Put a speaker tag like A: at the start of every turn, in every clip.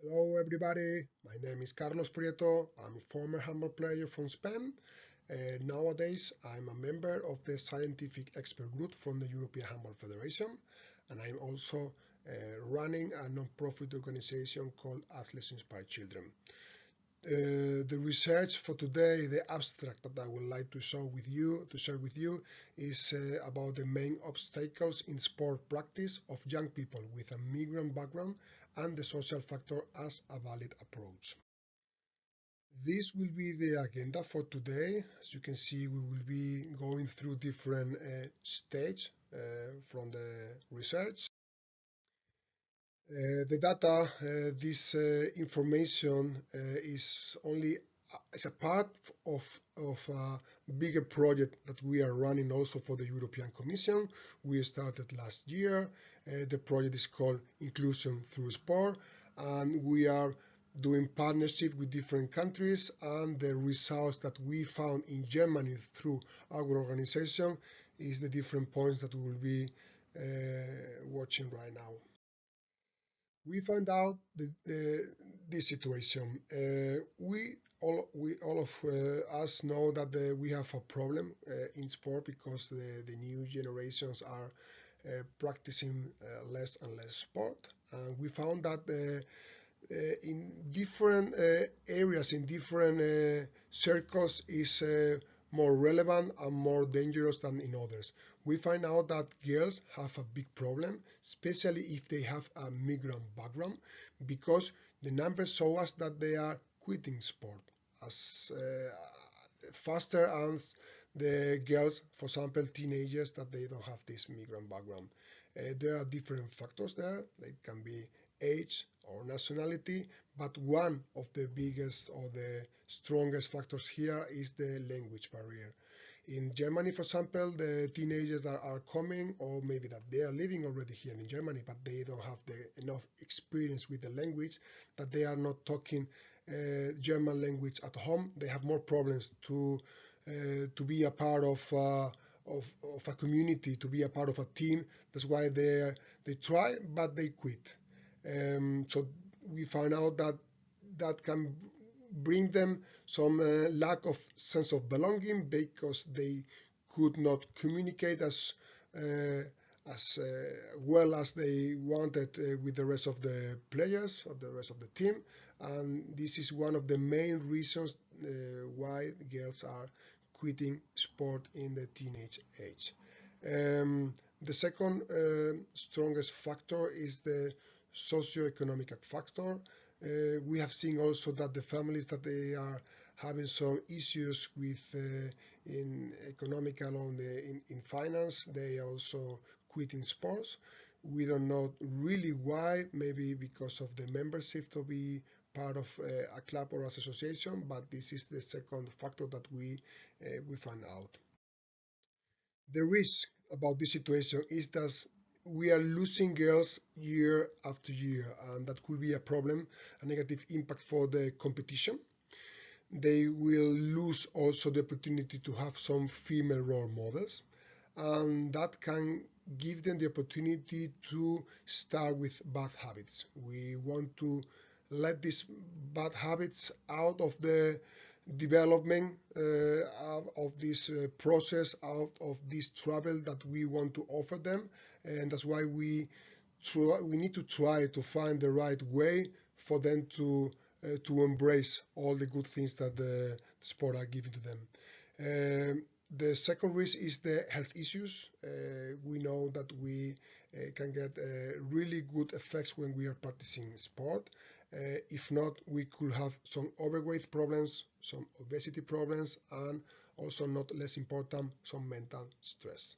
A: Hello everybody, my name is Carlos Prieto. I'm a former handball player from Spain. Nowadays I'm a member of the scientific expert group from the European Handball Federation, and I'm also running a non-profit organization called Athletes Inspire Children. The research for today, the abstract that I would like to share with you, is about the main obstacles in sport practice of young people with a migrant background and the social factor as a valid approach. This will be the agenda for today. As you can see, we will be going through different stages from the research. The data, this information is only is a part of a bigger project that we are running also for the European Commission. We started last year. The project is called Inclusion Through Sport, and we are doing partnership with different countries, and the results that we found in Germany through our organization is the different points that we will be watching right now. We found out this situation. We all of us know that we have a problem in sport because the new generations are practicing less and less sport. And we found that in different areas, in different circles, is more relevant and more dangerous than in others. We find out that girls have a big problem, especially if they have a migrant background, because the numbers show us that they are quitting sport as faster as the girls, for example, teenagers, that they don't have this migrant background. There are different factors there. It can be age or nationality, but one of the biggest or the strongest factors here is the language barrier. In Germany, for example, the teenagers that are coming, or maybe that they are living already here in Germany, but they don't have enough experience with the language, that they are not talking German language at home. They have more problems to be a part of a community, to be a part of a team. That's why they try, but they quit. So we found out that that can bring them some lack of sense of belonging because they could not communicate as well as they wanted with the rest of the players, of the rest of the team. And this is one of the main reasons why girls are quitting sport in the teenage age. The second strongest factor is the socioeconomic factor. We have seen also that the families that they are having some issues with in economical or in finance, they also quit in sports. We don't know really why, maybe because of the membership to be part of a club or association, but this is the second factor that we find out. The risk about this situation is that we are losing girls year after year, and that could be a problem, a negative impact for the competition. They will lose also the opportunity to have some female role models, and that can give them the opportunity to start with bad habits. We want to let these bad habits out of the development, out of this process, out of this travel that we want to offer them, and that's why we need to try to find the right way for them to embrace all the good things that the sport are giving to them. The second risk is the health issues. We know that we can get really good effects when we are practicing sport. If not, we could have some overweight problems, some obesity problems, and also not less important, some mental stress.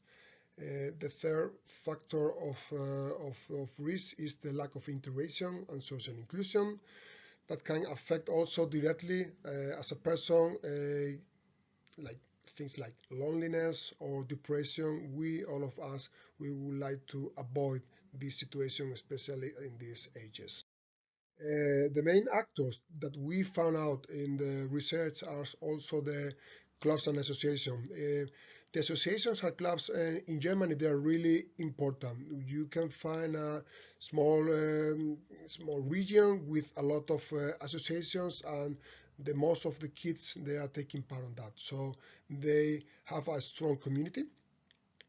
A: The third factor of risk is the lack of integration and social inclusion that can affect also directly as a person, like things like loneliness or depression. All of us, we would like to avoid this situation, especially in these ages. The main actors that we found out in the research are also the clubs and associations. The associations or clubs in Germany, they are really important. You can find a small region with a lot of associations, and the most of the kids, they are taking part on that. So they have a strong community.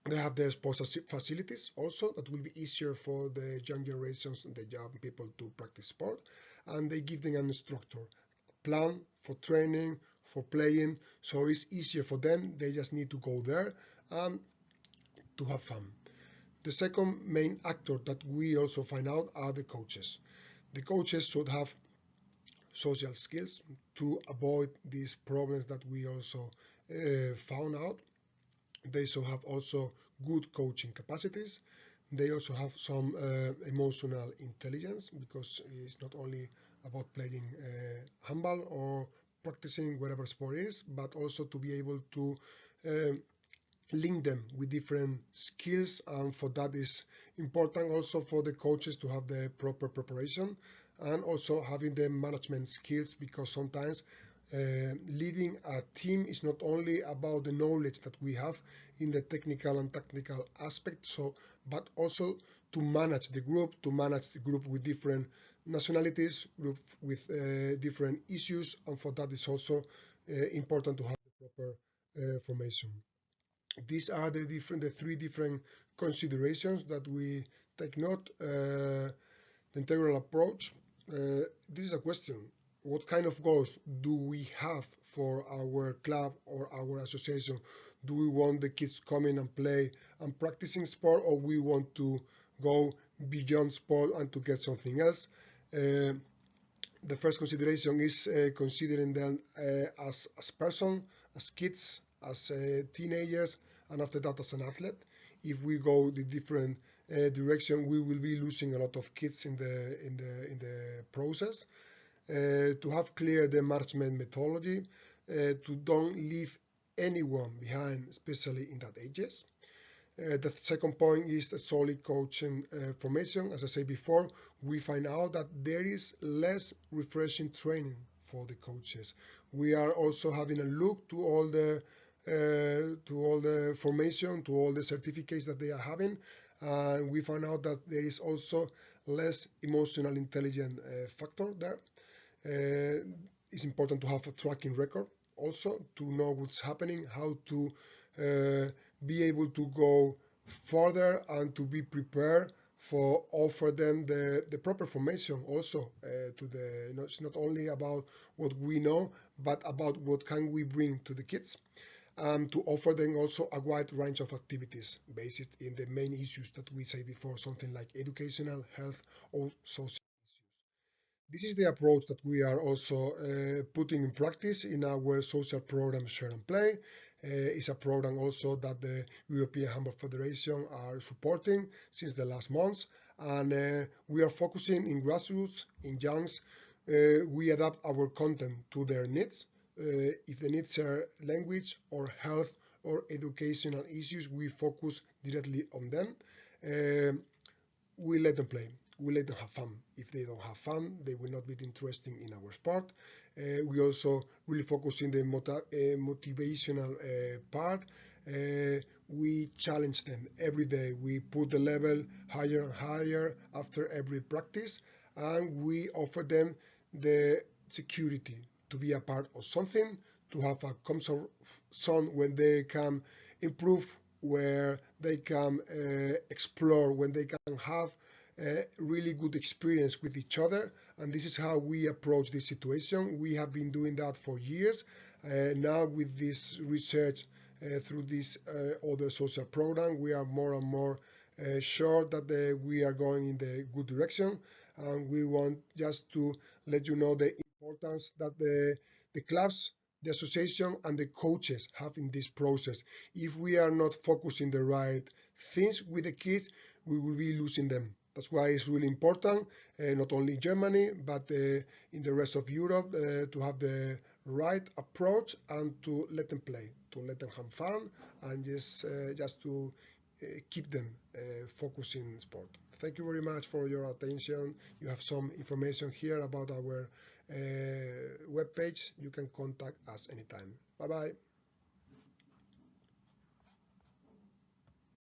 A: They have their sports facilities also that will be easier for the young generations and the young people to practice sport. And they give them an instructor plan for training, for playing, so it's easier for them. They just need to go there and to have fun. The second main actor that we also find out are the coaches. The coaches should have social skills to avoid these problems that we also found out. They should have also good coaching capacities. They also have some emotional intelligence, because it's not only about playing handball or practicing whatever sport is, but also to be able to link them with different skills. And for that is important also for the coaches to have the proper preparation, and also having the management skills, because sometimes leading a team is not only about the knowledge that we have in the technical and tactical aspect, but also to manage the group with different nationalities, group with different issues, and for that is also important to have the proper formation. These are the three different considerations that we take note. The integral approach. This is a question. What kind of goals do we have for our club or our association? Do we want the kids coming and play and practicing sport, or we want to go beyond sport and to get something else? The first consideration is considering them as person, as kids, as teenagers, and after that as an athlete. If we go the different direction, we will be losing a lot of kids in the process. To have clear the management methodology, to don't leave anyone behind, especially in that ages. The second point is the solid coaching formation. As I said before, we find out that there is less refreshing training for the coaches. We are also having a look to all the formation, to all the certificates that they are having, and we find out that there is also less emotional intelligence factor there. It's important to have a tracking record also to know what's happening, how to be able to go further and to be prepared for offer them the proper formation also to the, it's not only about what we know, but about what can we bring to the kids, and to offer them also a wide range of activities based in the main issues that we said before, something like educational, health, or social. This is the approach that we are also putting in practice in our social program Share and Play. It's a program also that the European Handball Federation are supporting since the last months, and we are focusing in grassroots, in youngs. We adapt our content to their needs. If the needs are language or health or educational issues, we focus directly on them. We let them play. We let them have fun. If they don't have fun, they will not be interested in our sport. We also really focus in the motivational part. We challenge them every day. We put the level higher and higher after every practice, and we offer them the security to be a part of something, to have a comfort zone when they can improve, where they can explore, when they can have really good experience with each other. And this is how we approach this situation. We have been doing that for years. Now with this research through this other social program, we are more and more sure that we are going in the good direction. And we want just to let you know the importance that the clubs, the association, and the coaches have in this process. If we are not focusing the right things with the kids, we will be losing them. That's why it's really important, not only in Germany, but in the rest of Europe, to have the right approach and to let them play, to let them have fun, and just to keep them focusing in sport. Thank you very much for your attention. You have some information here about our webpage. You can contact us anytime. Bye-bye.